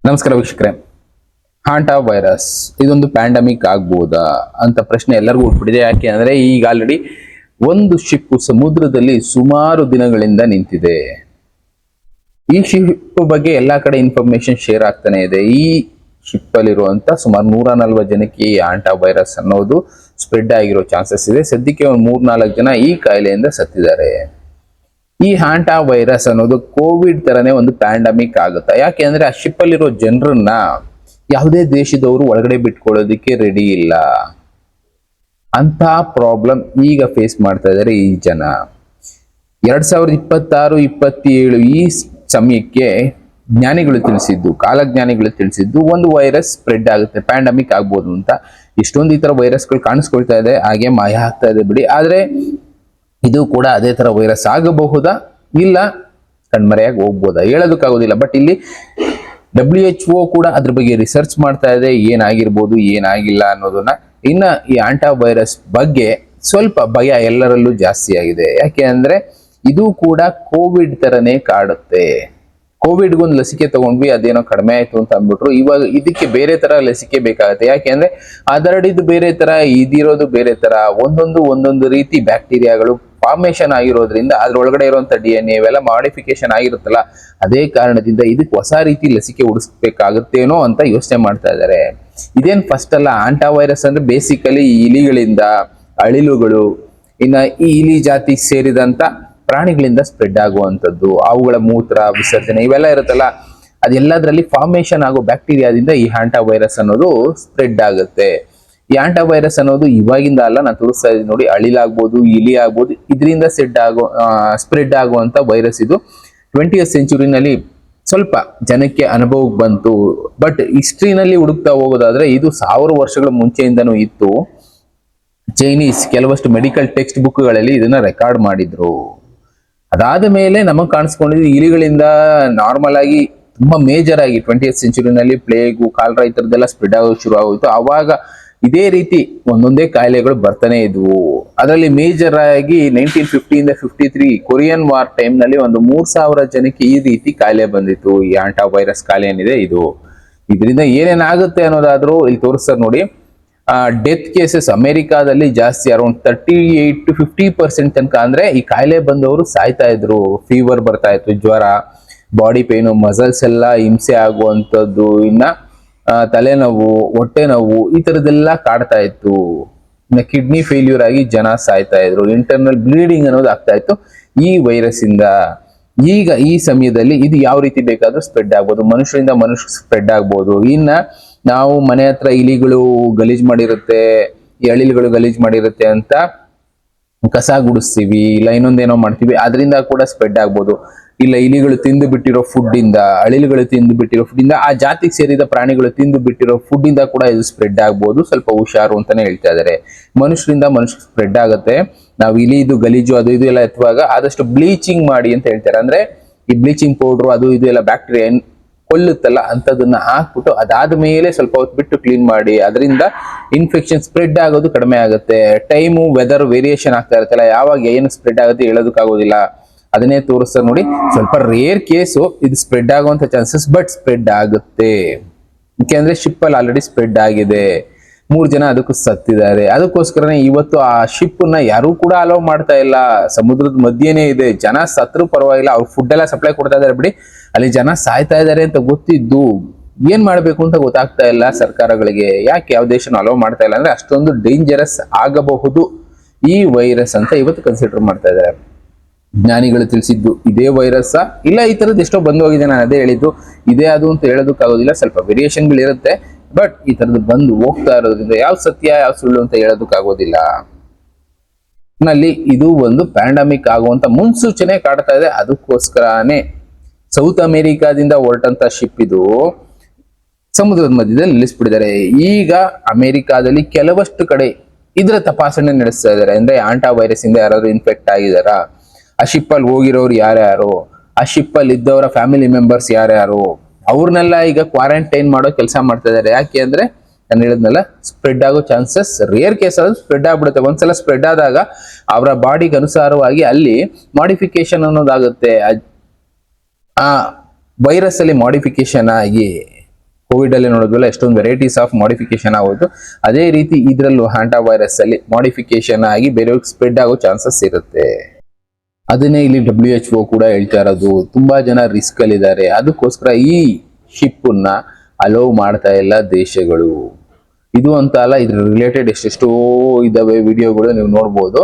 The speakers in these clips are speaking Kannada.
ನಮಸ್ಕಾರ ವೀಕ್ಷಕರೇ. ಹಾಂಟಾ ವೈರಸ್ ಇದೊಂದು ಪ್ಯಾಂಡಮಿಕ್ ಆಗ್ಬೋದಾ ಅಂತ ಪ್ರಶ್ನೆ ಎಲ್ಲರಿಗೂ ಹುಟ್ಬಿಟ್ಟಿದೆ. ಯಾಕೆ ಅಂದ್ರೆ ಈಗ ಆಲ್ರೆಡಿ ಒಂದು ಶಿಪ್ ಸಮುದ್ರದಲ್ಲಿ ಸುಮಾರು ದಿನಗಳಿಂದ ನಿಂತಿದೆ. ಈ ಶಿಪ್ ಬಗ್ಗೆ ಎಲ್ಲಾ ಕಡೆ ಇನ್ಫಾರ್ಮೇಶನ್ ಶೇರ್ ಆಗ್ತಾನೆ ಇದೆ. ಈ ಶಿಪ್ ಅಲ್ಲಿರುವಂತ ಸುಮಾರು 140 ಜನಕ್ಕೆ ಈ ಹಾಂಟಾ ವೈರಸ್ ಅನ್ನೋದು ಸ್ಪ್ರೆಡ್ ಆಗಿರೋ ಚಾನ್ಸಸ್ ಇದೆ. ಸದ್ಯಕ್ಕೆ ಒಂದು 3-4 ಜನ ಈ ಕಾಯಿಲೆಯಿಂದ ಸತ್ತಿದ್ದಾರೆ. ಈ ಹಾಂಟಾ ವೈರಸ್ ಅನ್ನೋದು ಕೋವಿಡ್ ತರನೇ ಒಂದು ಪ್ಯಾಂಡಮಿಕ್ ಆಗುತ್ತೆ. ಯಾಕೆ ಅಂದ್ರೆ ಆ ಶಿಪ್ ಅಲ್ಲಿರೋ ಜನರನ್ನ ಯಾವುದೇ ದೇಶದವರು ಒಳಗಡೆ ಬಿಟ್ಕೊಳ್ಳೋದಿಕ್ಕೆ ರೆಡಿ ಇಲ್ಲ. ಅಂತ ಪ್ರಾಬ್ಲಮ್ ಈಗ ಫೇಸ್ ಮಾಡ್ತಾ ಇದ್ದಾರೆ ಈ ಜನ. 2026-27 ಈ ಸಮಯಕ್ಕೆ ಜ್ಞಾನಿಗಳು ತಿಳಿಸಿದ್ದು, ಕಾಲಜ್ಞಾನಿಗಳು ತಿಳಿಸಿದ್ದು ಒಂದು ವೈರಸ್ ಸ್ಪ್ರೆಡ್ ಆಗುತ್ತೆ, ಪ್ಯಾಂಡಮಿಕ್ ಆಗ್ಬೋದು ಅಂತ. ಇಷ್ಟೊಂದು ಈ ತರ ವೈರಸ್ಗಳು ಕಾಣಿಸ್ಕೊಳ್ತಾ ಇದೆ, ಹಾಗೆ ಮಾಯ ಆಗ್ತಾ ಇದೆ ಬಿಡಿ. ಆದ್ರೆ ಇದು ಕೂಡ ಅದೇ ತರ ವೈರಸ್ ಆಗಬಹುದಾ, ಇಲ್ಲ ಕಣ್ಮರೆಯಾಗಿ ಹೋಗ್ಬೋದಾ ಹೇಳೋದಕ್ಕಾಗೋದಿಲ್ಲ. ಬಟ್ ಇಲ್ಲಿ WHO ಕೂಡ ಅದ್ರ ಬಗ್ಗೆ ರಿಸರ್ಚ್ ಮಾಡ್ತಾ ಇದೆ, ಏನಾಗಿರ್ಬೋದು ಏನಾಗಿಲ್ಲ ಅನ್ನೋದನ್ನ. ಇನ್ನ ಈ ಆಂಟಾ ವೈರಸ್ ಬಗ್ಗೆ ಸ್ವಲ್ಪ ಭಯ ಎಲ್ಲರಲ್ಲೂ ಜಾಸ್ತಿ ಆಗಿದೆ. ಯಾಕೆ ಅಂದ್ರೆ ಇದು ಕೂಡ ಕೋವಿಡ್ ತರನೇ ಕಾಡುತ್ತೆ. ಕೋವಿಡ್ಗೊಂದು ಲಸಿಕೆ ತಗೊಂಡ್ವಿ, ಅದೇನೋ ಕಡಿಮೆ ಆಯ್ತು ಅಂತ ಅಂದ್ಬಿಟ್ರು. ಇವಾಗ ಇದಕ್ಕೆ ಬೇರೆ ತರ ಲಸಿಕೆ ಬೇಕಾಗುತ್ತೆ. ಯಾಕೆ ಅಂದ್ರೆ ಅದರಡಿದ್ದು ಬೇರೆ ತರ, ಇದಿರೋದು ಬೇರೆ ತರ, ಒಂದೊಂದು ರೀತಿ ಬ್ಯಾಕ್ಟೀರಿಯಾಗಳು ಫಾರ್ಮೇಶನ್ ಆಗಿರೋದ್ರಿಂದ ಅದ್ರೊಳಗಡೆ ಇರುವಂತ DNA ಇವೆಲ್ಲ ಮಾಡಿಫಿಕೇಶನ್ ಆಗಿರುತ್ತಲ್ಲ, ಅದೇ ಕಾರಣದಿಂದ ಇದಕ್ಕೆ ಹೊಸ ರೀತಿ ಲಸಿಕೆ ಹುಡಿಸ್ಬೇಕಾಗುತ್ತೇನೋ ಅಂತ ಯೋಚನೆ ಮಾಡ್ತಾ ಇದ್ದಾರೆ. ಇದೇನ್ ಫಸ್ಟ್ ಅಲ್ಲ. ಆಂಟಾ ವೈರಸ್ ಅಂದ್ರೆ ಬೇಸಿಕಲಿ ಇಲಿಗಳಿಂದ, ಅಳಿಲುಗಳು, ಇನ್ನ ಈ ಇಲಿ ಜಾತಿಗೆ ಸೇರಿದಂತ ಪ್ರಾಣಿಗಳಿಂದ ಸ್ಪ್ರೆಡ್ ಆಗುವಂಥದ್ದು. ಅವುಗಳ ಮೂತ್ರ ವಿಸರ್ಜನೆ ಇವೆಲ್ಲ ಇರುತ್ತಲ್ಲ, ಅದೆಲ್ಲದರಲ್ಲಿ ಫಾರ್ಮೇಶನ್ ಆಗೋ ಬ್ಯಾಕ್ಟೀರಿಯಾದಿಂದ ಈ ಹಾಂಟಾ ವೈರಸ್ ಅನ್ನೋದು ಸ್ಪ್ರೆಡ್ ಆಗುತ್ತೆ. ಈ ಆಂಟಾ ವೈರಸ್ ಅನ್ನೋದು ಇವಾಗಿಂದ ಅಲ್ಲ, ನಾನು ತೋರಿಸ್ತಾ ಇದ್ದೀನಿ ನೋಡಿ. ಅಳಿಲಾಗ್ಬೋದು, ಇಲಿ ಆಗ್ಬೋದು, ಇದರಿಂದ ಸ್ಪ್ರೆಡ್ ಆಗುವಂತ ವೈರಸ್ ಇದು. 20th ಸೆಂಚುರಿನಲ್ಲಿ ಸ್ವಲ್ಪ ಜನಕ್ಕೆ ಅನುಭವಕ್ಕೆ ಬಂತು. ಬಟ್ ಹಿಸ್ಟ್ರಿನಲ್ಲಿ ಹುಡುಕ್ತಾ ಹೋಗೋದಾದ್ರೆ ಇದು 1000 ವರ್ಷಗಳ ಮುಂಚೆಯಿಂದನೂ ಇತ್ತು. ಚೈನೀಸ್ ಕೆಲವಷ್ಟು ಮೆಡಿಕಲ್ ಟೆಕ್ಸ್ಟ್ ಬುಕ್ಗಳಲ್ಲಿ ಇದನ್ನ ರೆಕಾರ್ಡ್ ಮಾಡಿದ್ರು. ಅದಾದ ಮೇಲೆ ನಮಗ್ ಕಾಣಿಸ್ಕೊಂಡಿದ್ದು ಇಲಿಗಳಿಂದ ನಾರ್ಮಲ್ ಆಗಿ ತುಂಬಾ ಮೇಜರ್ ಆಗಿ 20th ಸೆಂಚುರಿನಲ್ಲಿ ಪ್ಲೇಗು, ಕಾಲ್ರಾ ಈ ತರದ್ದೆಲ್ಲ ಸ್ಪ್ರೆಡ್ ಆಗೋದು ಶುರು ಆಗೋಯ್ತು. ಅವಾಗ ಇದೇ ರೀತಿ ಒಂದೊಂದೇ ಕಾಯಿಲೆಗಳು ಬರ್ತಾನೆ ಇದ್ವು. ಅದರಲ್ಲಿ ಮೇಜರ್ ಆಗಿ 1950 ಇಂದ 53 ಕೊರಿಯನ್ ವಾರ್ ಟೈಮ್ ನಲ್ಲಿ ಒಂದು 3000 ಜನಕ್ಕೆ ಈ ರೀತಿ ಕಾಯಿಲೆ ಬಂದಿತ್ತು. ಈ ಆಂಟಾ ವೈರಸ್ ಕಾಯಿಲೆ ಏನಿದೆ ಇದು, ಇದರಿಂದ ಏನೇನಾಗುತ್ತೆ ಅನ್ನೋದಾದ್ರೂ ಇಲ್ಲಿ ತೋರಿಸ್ತಾರೆ ನೋಡಿ. ಡೆತ್ ಕೇಸಸ್ ಅಮೆರಿಕಾದಲ್ಲಿ ಜಾಸ್ತಿ, ಅರೌಂಡ್ 38 to 50% ತನಕ. ಅಂದ್ರೆ ಈ ಕಾಯಿಲೆ ಬಂದವರು ಸಾಯ್ತಾ ಇದ್ರು. ಫೀವರ್ ಬರ್ತಾ ಇತ್ತು, ಜ್ವರ, ಬಾಡಿ ಪೇನು, ಮಸಲ್ಸ್ ಎಲ್ಲ ಹಿಂಸೆ ಆಗುವಂಥದ್ದು, ಇನ್ನ ತಲೆನೋವು, ಹೊಟ್ಟೆ ನೋವು ಈ ತರದೆಲ್ಲ ಕಾಡ್ತಾ ಇತ್ತು. ಇನ್ನ ಕಿಡ್ನಿ ಫೇಲ್ಯೂರ್ ಆಗಿ ಜನ ಸಾಯ್ತಾ ಇದ್ರು. ಇಂಟರ್ನಲ್ ಬ್ಲೀಡಿಂಗ್ ಅನ್ನೋದು ಆಗ್ತಾ ಇತ್ತು ಈ ವೈರಸ್ ಇಂದ. ಈಗ ಈ ಸಮಯದಲ್ಲಿ ಇದು ಯಾವ ರೀತಿ ಬೇಕಾದ್ರೂ ಸ್ಪ್ರೆಡ್ ಆಗ್ಬೋದು, ಮನುಷ್ಯರಿಂದ ಮನುಷ್ಯ ಸ್ಪ್ರೆಡ್ ಆಗ್ಬೋದು. ಇನ್ನ ನಾವು ಮನೆ ಹತ್ರ ಇಲಿಗಳು ಗಲೀಜ್ ಮಾಡಿರುತ್ತೆ, ಅಳಿಲುಗಳು ಗಲೀಜ್ ಮಾಡಿರುತ್ತೆ ಅಂತ ಕಸ ಗುಡಿಸ್ತೀವಿ, ಇಲ್ಲ ಇನ್ನೊಂದೇನೋ ಮಾಡ್ತೀವಿ, ಅದರಿಂದ ಕೂಡ ಸ್ಪ್ರೆಡ್ ಆಗ್ಬೋದು. ಇಲ್ಲ ಇಲಿಗಳು ತಿಂದು ಬಿಟ್ಟಿರೋ ಫುಡ್ ಇಂದ, ಅಳಿಲುಗಳು ತಿಂದು ಬಿಟ್ಟಿರೋ ಫುಡ್ ಇಂದ, ಆ ಜಾತಿಗೆ ಸೇರಿದ ಪ್ರಾಣಿಗಳು ತಿಂದು ಬಿಟ್ಟಿರೋ ಫುಡ್ ಇಂದ ಕೂಡ ಇದು ಸ್ಪ್ರೆಡ್ ಆಗ್ಬೋದು. ಸ್ವಲ್ಪ ಹುಷಾರು ಅಂತಾನೆ ಹೇಳ್ತಾ ಇದ್ದಾರೆ. ಮನುಷ್ಯರಿಂದ ಮನುಷ್ಯ ಸ್ಪ್ರೆಡ್ ಆಗುತ್ತೆ. ನಾವು ಇಲಿದು ಗಲೀಜು ಅದು ಇದು ಎಲ್ಲ ಎತ್ತುವಾಗ ಆದಷ್ಟು ಬ್ಲೀಚಿಂಗ್ ಮಾಡಿ ಅಂತ ಹೇಳ್ತಾರೆ. ಅಂದ್ರೆ ಈ ಬ್ಲೀಚಿಂಗ್ ಪೌಡ್ರು ಅದು ಇದು ಎಲ್ಲ ಬ್ಯಾಕ್ಟೀರಿಯಾ ಕೊಲ್ಲುತ್ತಲ್ಲ ಅಂತದನ್ನ ಹಾಕ್ಬಿಟ್ಟು ಅದಾದ ಮೇಲೆ ಸ್ವಲ್ಪ ಹೊತ್ತು ಬಿಟ್ಟು ಕ್ಲೀನ್ ಮಾಡಿ. ಅದರಿಂದ ಇನ್ಫೆಕ್ಷನ್ ಸ್ಪ್ರೆಡ್ ಆಗೋದು ಕಡಿಮೆ ಆಗುತ್ತೆ. ಟೈಮು, ವೆದರ್ ವೇರಿಯೇಷನ್ ಆಗ್ತಾ ಇರುತ್ತಲ್ಲ, ಯಾವಾಗ ಏನು ಸ್ಪ್ರೆಡ್ ಆಗುತ್ತೆ ಹೇಳೋದಕ್ಕಾಗೋದಿಲ್ಲ. ಅದನ್ನೇ ತೋರಿಸ್ತಾರೆ ನೋಡಿ. ಸ್ವಲ್ಪ ರೇರ್ ಕೇಸು ಇದು ಸ್ಪ್ರೆಡ್ ಆಗುವಂತ ಚಾನ್ಸಸ್, ಬಟ್ ಸ್ಪ್ರೆಡ್ ಆಗುತ್ತೆ. ಯಾಕೆಂದ್ರೆ ಶಿಪ್ ಅಲ್ಲಿ ಆಲ್ರೆಡಿ ಸ್ಪ್ರೆಡ್ ಆಗಿದೆ, 3 ಜನ ಅದಕ್ಕೂ ಸತ್ತಿದ್ದಾರೆ. ಅದಕ್ಕೋಸ್ಕರನೇ ಇವತ್ತು ಆ ಶಿಪ್ ನ ಯಾರು ಕೂಡ ಅಲೋ ಮಾಡ್ತಾ ಇಲ್ಲ. ಸಮುದ್ರದ ಮಧ್ಯೆನೇ ಇದೆ, ಜನ ಸತ್ರು ಪರವಾಗಿಲ್ಲ, ಅವ್ರು ಫುಡ್ ಎಲ್ಲ ಸಪ್ಲೈ ಕೊಡ್ತಾ ಇದಾರೆ ಬಿಡಿ. ಅಲ್ಲಿ ಜನ ಸಾಯ್ತಾ ಇದಾರೆ ಅಂತ ಗೊತ್ತಿದ್ದು ಏನ್ ಮಾಡ್ಬೇಕು ಅಂತ ಗೊತ್ತಾಗ್ತಾ ಇಲ್ಲ ಸರ್ಕಾರಗಳಿಗೆ. ಯಾಕೆ ಯಾವ ದೇಶನೂ ಅಲೋ ಮಾಡ್ತಾ ಇಲ್ಲ ಅಂದ್ರೆ ಅಷ್ಟೊಂದು ಡೇಂಜರಸ್ ಆಗಬಹುದು ಈ ವೈರಸ್ ಅಂತ ಇವತ್ತು ಕನ್ಸಿಡರ್ ಮಾಡ್ತಾ ಇದ್ದಾರೆ. ಜ್ಞಾನಿಗಳು ತಿಳಿಸಿದ್ದು ಇದೇ ವೈರಸ್ ಇಲ್ಲ ಈ ತರದ್ದು ಎಷ್ಟೋ ಬಂದು ಹೋಗಿದೆ. ನಾನು ಅದೇ ಹೇಳಿದ್ದು, ಇದೇ ಅದು ಅಂತ ಹೇಳೋದಕ್ಕಾಗೋದಿಲ್ಲ, ಸ್ವಲ್ಪ ವೇರಿಯೇಷನ್ಗಳು ಇರುತ್ತೆ. ಬಟ್ ಈ ತರದ್ದು ಬಂದು ಹೋಗ್ತಾ ಇರೋದ್ರಿಂದ ಯಾವ ಸತ್ಯ ಯಾವ ಸುಳ್ಳು ಅಂತ ಹೇಳೋದಕ್ಕಾಗೋದಿಲ್ಲ. ನಲ್ಲಿ ಇದು ಒಂದು ಪ್ಯಾಂಡಮಿಕ್ ಆಗುವಂತ ಮುನ್ಸೂಚನೆ ಕಾಡ್ತಾ ಇದೆ. ಅದಕ್ಕೋಸ್ಕರನೇ ಸೌತ್ ಅಮೆರಿಕಾದಿಂದ ಹೊರಟಂತ ಶಿಪ್ ಇದು ಸಮುದ್ರದ ಮಧ್ಯದಲ್ಲಿ ನಿಲ್ಲಿಸ್ಬಿಟ್ಟಿದ್ದಾರೆ. ಈಗ ಅಮೆರಿಕಾದಲ್ಲಿ ಕೆಲವಷ್ಟು ಕಡೆ ಇದರ ತಪಾಸಣೆ ನಡೆಸ್ತಾ ಇದ್ದಾರೆ. ಅಂದ್ರೆ ಆಂಟಾ ವೈರಸ್ ಇಂದ ಯಾರಾದ್ರೂ ಇನ್ಫೆಕ್ಟ್ ಆಗಿದಾರಾ, ಆ ಶಿಪ್ ಅಲ್ಲಿ ಹೋಗಿರೋರು ಯಾರ್ಯಾರು, ಆ ಶಿಪ್ ಅಲ್ಲಿ ಇದ್ದವರ ಫ್ಯಾಮಿಲಿ ಮೆಂಬರ್ಸ್ ಯಾರ್ಯಾರು, ಅವ್ರನ್ನೆಲ್ಲ ಈಗ ಕ್ವಾರಂಟೈನ್ ಮಾಡೋ ಕೆಲಸ ಮಾಡ್ತಾ ಇದ್ದಾರೆ. ಯಾಕೆ ಅಂದ್ರೆ ನಾನು ಹೇಳಿದ್ನಲ್ಲ, ಸ್ಪ್ರೆಡ್ ಆಗೋ ಚಾನ್ಸಸ್ ರೇರ್ ಕೇಸ್ ಆದ್ರೂ ಸ್ಪ್ರೆಡ್ ಆಗ್ಬಿಡುತ್ತೆ. ಒಂದ್ಸಲ ಸ್ಪ್ರೆಡ್ ಆದಾಗ ಅವರ ಬಾಡಿಗೆ ಅನುಸಾರವಾಗಿ ಅಲ್ಲಿ ಮಾಡಿಫಿಕೇಶನ್ ಅನ್ನೋದಾಗುತ್ತೆ. ಆ ವೈರಸ್ ಅಲ್ಲಿ ಮಾಡಿಫಿಕೇಶನ್ ಆಗಿ ಕೋವಿಡ್ ಅಲ್ಲಿ ನೋಡಿದ್ವಲ್ಲ ಎಷ್ಟೊಂದು ವೆರೈಟೀಸ್ ಆಫ್ ಮಾಡಿಫಿಕೇಶನ್ ಆಗೋದು, ಅದೇ ರೀತಿ ಇದರಲ್ಲೂ ಹ್ಯಾಂಟಾ ವೈರಸ್ ಅಲ್ಲಿ ಮಾಡಿಫಿಕೇಶನ್ ಆಗಿ ಬೇರೆಯವ್ರಿಗೆ ಸ್ಪ್ರೆಡ್ ಆಗೋ ಚಾನ್ಸಸ್ ಇರುತ್ತೆ. ಅದನ್ನೇ ಇಲ್ಲಿ WHO ಕೂಡ ಹೇಳ್ತಾ ಇರೋದು, ತುಂಬಾ ಜನ ರಿಸ್ಕ್ ಅಲ್ಲಿ ಇದ್ದಾರೆ, ಅದಕ್ಕೋಸ್ಕರ ಈ ಶಿಪ್ ನ ಅಲೋ ಮಾಡ್ತಾ ಇಲ್ಲ ದೇಶಗಳು. ಇದು ಅಂತ ಅಲ್ಲ, ಇದ್ರ ರಿಲೇಟೆಡ್ ಎಷ್ಟೆಷ್ಟೋ ಇದಾವೆ ವಿಡಿಯೋಗಳು ನೀವು ನೋಡ್ಬೋದು.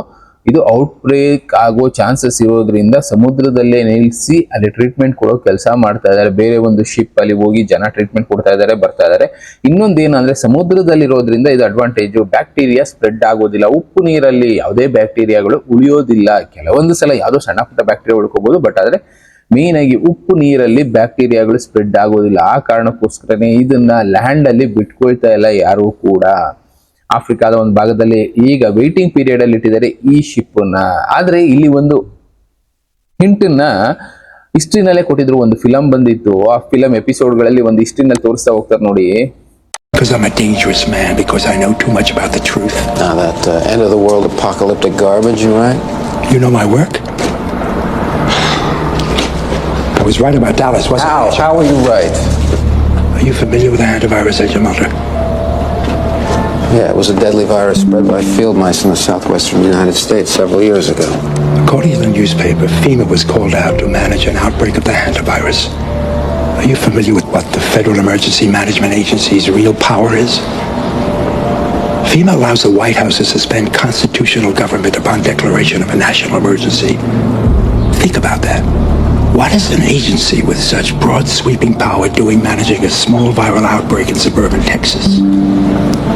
ಇದು ಔಟ್ ಬ್ರೇಕ್ ಆಗೋ ಚಾನ್ಸಸ್ ಇರೋದ್ರಿಂದ ಸಮುದ್ರದಲ್ಲೇ ನಿಲ್ಲಿಸಿ ಅಲ್ಲಿ ಟ್ರೀಟ್ಮೆಂಟ್ ಕೊಡೋ ಕೆಲಸ ಮಾಡ್ತಾ ಇದ್ದಾರೆ. ಬೇರೆ ಒಂದು ಶಿಪ್ ಅಲ್ಲಿ ಹೋಗಿ ಜನ ಟ್ರೀಟ್ಮೆಂಟ್ ಕೊಡ್ತಾ ಇದ್ದಾರೆ, ಬರ್ತಾ ಇದ್ದಾರೆ. ಇನ್ನೊಂದೇನಂದ್ರೆ ಸಮುದ್ರದಲ್ಲಿರೋದ್ರಿಂದ ಇದು ಅಡ್ವಾಂಟೇಜ್, ಬ್ಯಾಕ್ಟೀರಿಯಾ ಸ್ಪ್ರೆಡ್ ಆಗೋದಿಲ್ಲ. ಉಪ್ಪು ನೀರಲ್ಲಿ ಯಾವುದೇ ಬ್ಯಾಕ್ಟೀರಿಯಾಗಳು ಉಳಿಯೋದಿಲ್ಲ. ಕೆಲವೊಂದು ಸಲ ಯಾವುದೋ ಸಣ್ಣ ಪುಟ್ಟ ಬ್ಯಾಕ್ಟೀರಿಯಾ ಉಳ್ಕೋಬಹುದು, ಬಟ್ ಆದ್ರೆ ಮೇನ್ ಆಗಿ ಉಪ್ಪು ನೀರಲ್ಲಿ ಬ್ಯಾಕ್ಟೀರಿಯಾಗಳು ಸ್ಪ್ರೆಡ್ ಆಗೋದಿಲ್ಲ. ಆ ಕಾರಣಕ್ಕೋಸ್ಕರನೇ ಇದನ್ನ ಲ್ಯಾಂಡ್ ಅಲ್ಲಿ ಬಿಟ್ಕೊಳ್ತಾ ಇಲ್ಲ ಯಾರು ಕೂಡ. ಆಫ್ರಿಕಾದ ಒಂದು ಭಾಗದಲ್ಲಿ ಈಗ ವೇಟಿಂಗ್ ಪೀರಿಯಡ್ ಅಲ್ಲಿ ಇಟ್ಟಿದ್ದಾರೆ ಈ ಶಿಪ್ ನ. ಆದ್ರೆ ಇಲ್ಲಿ ಒಂದು ಹಿಂಟ್ ನ ಹಿಸ್ಟ್ರಿನಲ್ಲೇ ಕೊಟ್ಟಿದ್ರು. ಒಂದು ಫಿಲಂ ಬಂದಿತ್ತು, ಆ ಫಿಲಂ ಎಪಿಸೋಡ್ ಗಳಲ್ಲಿ ಒಂದು ಹಿಸ್ಟ್ರಿನಲ್ಲಿ ತೋರಿಸ್ತಾ ಹೋಗ್ತಾರೆ ನೋಡಿ. Because I'm a dangerous man, because I know too much about the truth. Now that end of the world apocalyptic garbage, you right? You know my work? I was right about Dallas, wasn't I? How are you right? Are you familiar with the hantavirus, Agent Mulder? Yeah, it was a deadly virus spread by field mice in the southwestern United States several years ago. According to the newspaper, FEMA was called out to manage an outbreak of the hantavirus. Are you familiar with what the Federal Emergency Management Agency's real power is? FEMA allows the White House to suspend constitutional government upon declaration of a national emergency. Think about that. What is an agency with such broad sweeping power doing managing a small viral outbreak in suburban Texas?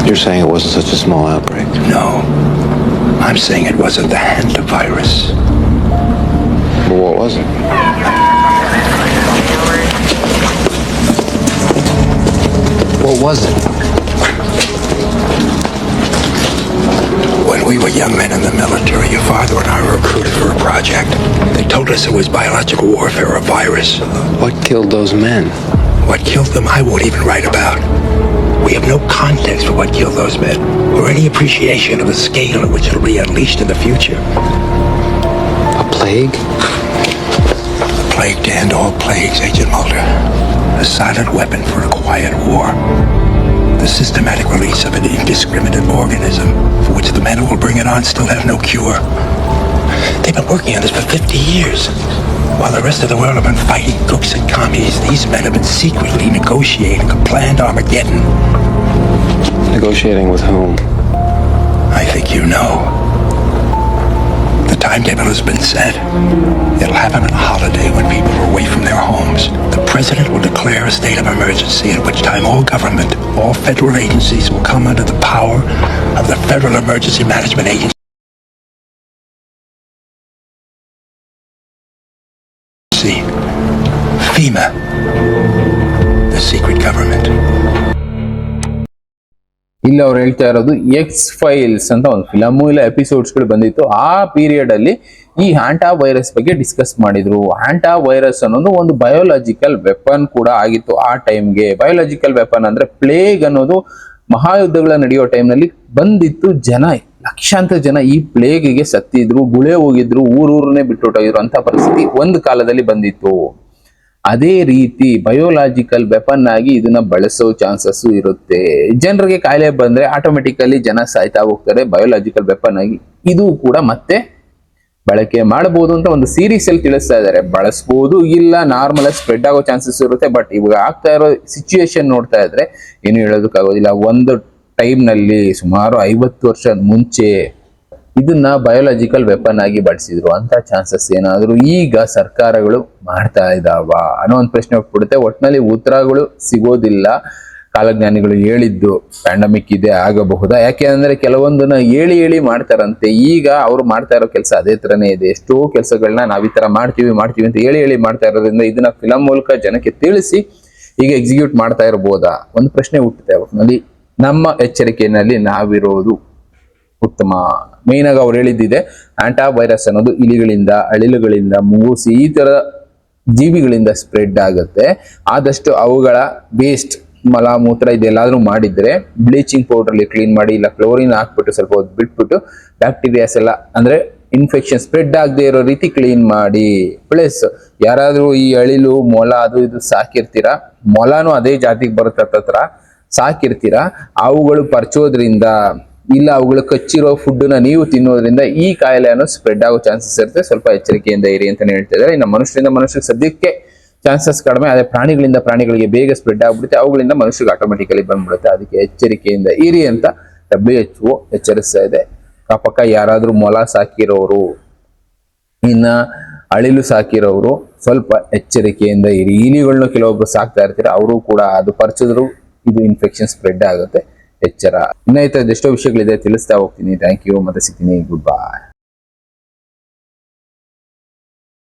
You're saying it wasn't such a small outbreak? No. I'm saying it wasn't the hantavirus. Well, what was it? What was it? When we were young men in the military, your father and I were recruited for a project. They told us it was biological warfare or virus. What killed those men? What killed them, I won't even write about. We have no context for what killed those men, or any appreciation of the scale at which it'll be unleashed in the future. A plague? A plague to end all plagues, Agent Mulder. A silent weapon for a quiet war. The systematic release of an indiscriminate organism for which the men who will bring it on still have no cure. They've been working on this for 50 years. While the rest of the world have been fighting crooks and commies, these men have been secretly negotiating a planned Armageddon. Negotiating with whom? I think you know. The timetable has been set. It'll happen on a holiday when people are away from their homes. The president will declare a state of emergency, at which time all government, all federal agencies will come under the power of the Federal Emergency Management Agency. FEMA, the secret government. ಇಲ್ಲಿ ಅವ್ರು ಹೇಳ್ತಾ ಇರೋದು ಎಕ್ಸ್ ಫೈಲ್ಸ್ ಅಂತ ಒಂದು ಫಿಲಮು ಇಲ್ಲ ಎಪಿಸೋಡ್ಸ್ಗಳು ಬಂದಿತ್ತು. ಆ ಪೀರಿಯಡ್ ಅಲ್ಲಿ ಈ ಹ್ಯಾಂಟಾ ವೈರಸ್ ಬಗ್ಗೆ ಡಿಸ್ಕಸ್ ಮಾಡಿದ್ರು. ಹ್ಯಾಂಟಾ ವೈರಸ್ ಅನ್ನೋದು ಒಂದು ಬಯೋಲಾಜಿಕಲ್ ವೆಪನ್ ಕೂಡ ಆಗಿತ್ತು ಆ ಟೈಮ್ಗೆ. ಬಯೋಲಾಜಿಕಲ್ ವೆಪನ್ ಅಂದ್ರೆ ಪ್ಲೇಗ್ ಅನ್ನೋದು ಮಹಾಯುದ್ಧಗಳ ನಡೆಯೋ ಟೈಮ್ನಲ್ಲಿ ಬಂದಿತ್ತು. ಲಕ್ಷಾಂತರ ಜನ ಈ ಪ್ಲೇಗ್ಗೆ ಸತ್ತಿದ್ರು, ಗುಳೆ ಹೋಗಿದ್ರು, ಊರೂರನ್ನೇ ಬಿಟ್ಟೊಟ್ಟೋಗಿದ್ರು ಅಂತ ಪರಿಸ್ಥಿತಿ ಒಂದು ಕಾಲದಲ್ಲಿ ಬಂದಿತ್ತು. ಅದೇ ರೀತಿ ಬಯೋಲಾಜಿಕಲ್ ವೆಪನ್ ಆಗಿ ಇದನ್ನ ಬಳಸೋ ಚಾನ್ಸಸ್ ಇರುತ್ತೆ. ಜನರಿಗೆ ಕಾಯಿಲೆ ಬಂದ್ರೆ ಆಟೋಮೆಟಿಕಲಿ ಜನ ಸಾಯ್ತಾ ಹೋಗ್ತಾರೆ. ಬಯೋಲಾಜಿಕಲ್ ವೆಪನ್ ಆಗಿ ಇದು ಕೂಡ ಮತ್ತೆ ಬಳಕೆ ಮಾಡಬಹುದು ಅಂತ ಒಂದು ಸೀರೀಸ್ ಅಲ್ಲಿ ತಿಳಿಸ್ತಾ ಇದ್ದಾರೆ. ಬಳಸಬಹುದು, ಇಲ್ಲ ನಾರ್ಮಲ್ ಆಗಿ ಸ್ಪ್ರೆಡ್ ಆಗೋ ಚಾನ್ಸಸ್ ಇರುತ್ತೆ. ಬಟ್ ಇವಾಗ ಆಗ್ತಾ ಇರೋ ಸಿಚುಯೇಷನ್ ನೋಡ್ತಾ ಇದ್ರೆ ಏನು ಹೇಳೋದಕ್ಕಾಗೋದಿಲ್ಲ. ಒಂದು ಟೈಮ್ ನಲ್ಲಿ ಸುಮಾರು 50 ವರ್ಷದ ಮುಂಚೆ ಇದನ್ನ ಬಯೋಲಾಜಿಕಲ್ ವೆಪನ್ ಆಗಿ ಬಳಸಿದ್ರು ಅಂತ ಚಾನ್ಸಸ್ ಏನಾದ್ರು ಈಗ ಸರ್ಕಾರಗಳು ಮಾಡ್ತಾ ಇದಾವ ಅನ್ನೋ ಒಂದು ಪ್ರಶ್ನೆ ಹುಟ್ಟುಬಿಡುತ್ತೆ. ಒಟ್ಟಿನಲ್ಲಿ ಉತ್ತರಗಳು ಸಿಗೋದಿಲ್ಲ. ಕಾಲಜ್ಞಾನಿಗಳು ಹೇಳಿದ್ದು ಪ್ಯಾಂಡಮಿಕ್ ಇದೆ ಆಗಬಹುದಾ, ಯಾಕೆ ಅಂದ್ರೆ ಕೆಲವೊಂದನ್ನ ಹೇಳಿ ಮಾಡ್ತಾರಂತೆ. ಈಗ ಅವ್ರು ಮಾಡ್ತಾ ಇರೋ ಕೆಲಸ ಅದೇ ತರನೇ ಇದೆ. ಎಷ್ಟೋ ಕೆಲಸಗಳನ್ನ ನಾವ್ ಈ ತರ ಮಾಡ್ತೀವಿ ಅಂತ ಹೇಳಿ ಮಾಡ್ತಾ ಇರೋದ್ರಿಂದ ಇದನ್ನ ಫಿಲಂ ಮೂಲಕ ಜನಕ್ಕೆ ತಿಳಿಸಿ ಈಗ ಎಕ್ಸಿಕ್ಯೂಟ್ ಮಾಡ್ತಾ ಇರ್ಬೋದಾ ಒಂದು ಪ್ರಶ್ನೆ ಹುಟ್ಟುತ್ತೆ. ಒಟ್ಟಿನಲ್ಲಿ ನಮ್ಮ ಎಚ್ಚರಿಕೆಯಲ್ಲಿ ನಾವಿರೋದು ಉತ್ತಮ. ಮೇನ್ ಆಗಿ ಅವ್ರು ಹೇಳಿದ್ದಿದೆ, ಆಂಟಾ ವೈರಸ್ ಅನ್ನೋದು ಇಲಿಗಳಿಂದ, ಅಳಿಲುಗಳಿಂದ, ಮುಂಗೂಸಿ ಈ ತರ ಜೀವಿಗಳಿಂದ ಸ್ಪ್ರೆಡ್ ಆಗುತ್ತೆ. ಆದಷ್ಟು ಅವುಗಳ ವೇಸ್ಟ್, ಮಲ ಮೂತ್ರ ಇದೆಲ್ಲಾದ್ರೂ ಮಾಡಿದ್ರೆ ಬ್ಲೀಚಿಂಗ್ ಪೌಡರ್ ಅಲ್ಲಿ ಕ್ಲೀನ್ ಮಾಡಿ, ಇಲ್ಲ ಕ್ಲೋರಿನ್ ಹಾಕ್ಬಿಟ್ಟು ಸ್ವಲ್ಪ ಹೊತ್ತು ಬಿಟ್ಬಿಟ್ಟು ಬ್ಯಾಕ್ಟೀರಿಯಾಸ್ ಎಲ್ಲ ಅಂದ್ರೆ ಇನ್ಫೆಕ್ಷನ್ ಸ್ಪ್ರೆಡ್ ಆಗದೆ ಇರೋ ರೀತಿ ಕ್ಲೀನ್ ಮಾಡಿ. ಪ್ಲಸ್ ಯಾರಾದ್ರೂ ಈ ಅಳಿಲು ಮೊಲ ಅದು ಇದು ಸಾಕಿರ್ತೀರಾ, ಮೊಲನು ಅದೇ ಜಾತಿಗೆ ಬರುತ್ತೆ ಹತ್ರ ಸಾಕಿರ್ತೀರಾ, ಅವುಗಳು ಪರ್ಚೋದ್ರಿಂದ ಇಲ್ಲ ಅವುಗಳು ಕಚ್ಚಿರೋ ಫುಡ್ನ ನೀವು ತಿನ್ನೋದ್ರಿಂದ ಈ ಕಾಯಿಲೆಯನ್ನು ಸ್ಪ್ರೆಡ್ ಆಗೋ ಚಾನ್ಸಸ್ ಇರುತ್ತೆ. ಸ್ವಲ್ಪ ಎಚ್ಚರಿಕೆಯಿಂದ ಇರಿ ಅಂತಾನೆ ಹೇಳ್ತಾ ಇದ್ದಾರೆ. ಇನ್ನು ಮನುಷ್ಯರಿಂದ ಮನುಷ್ಯರಿಗೆ ಸದ್ಯಕ್ಕೆ ಚಾನ್ಸಸ್ ಕಡಿಮೆ, ಅದೇ ಪ್ರಾಣಿಗಳಿಂದ ಪ್ರಾಣಿಗಳಿಗೆ ಬೇಗ ಸ್ಪ್ರೆಡ್ ಆಗ್ಬಿಡುತ್ತೆ, ಅವುಗಳಿಂದ ಮನುಷ್ಯರಿಗೆ ಆಟೋಮೆಟಿಕಲಿ ಬಂದ್ಬಿಡುತ್ತೆ. ಅದಕ್ಕೆ ಎಚ್ಚರಿಕೆಯಿಂದ ಇರಿ ಅಂತ WHO ಎಚ್ಚರಿಸ್ತಾ ಇದೆ. ಪಕ್ಕ ಯಾರಾದ್ರೂ ಮೊಲ ಸಾಕಿರೋರು, ಇನ್ನ ಅಳಿಲು ಸಾಕಿರೋರು ಸ್ವಲ್ಪ ಎಚ್ಚರಿಕೆಯಿಂದ ಇರಿ. ಇಲಿಗಳನ್ನ ಕೆಲವೊಬ್ರು ಸಾಕ್ತಾ ಇರ್ತೀರ, ಅವರು ಕೂಡ ಅದು ಪರ್ಚಿದ್ರು ಇದು ಇನ್ಫೆಕ್ಷನ್ ಸ್ಪ್ರೆಡ್ ಆಗುತ್ತೆ, ಎಚ್ಚರ. ಇನ್ನ ಎಷ್ಟೋ ವಿಷಯಗಳಿದೆ ತಿಳಿಸ್ತಾ ಹೋಗ್ತೀನಿ. ಥ್ಯಾಂಕ್ ಯು, ಮತ್ತೆ ಸಿಗ್ತೀನಿ. Good bye.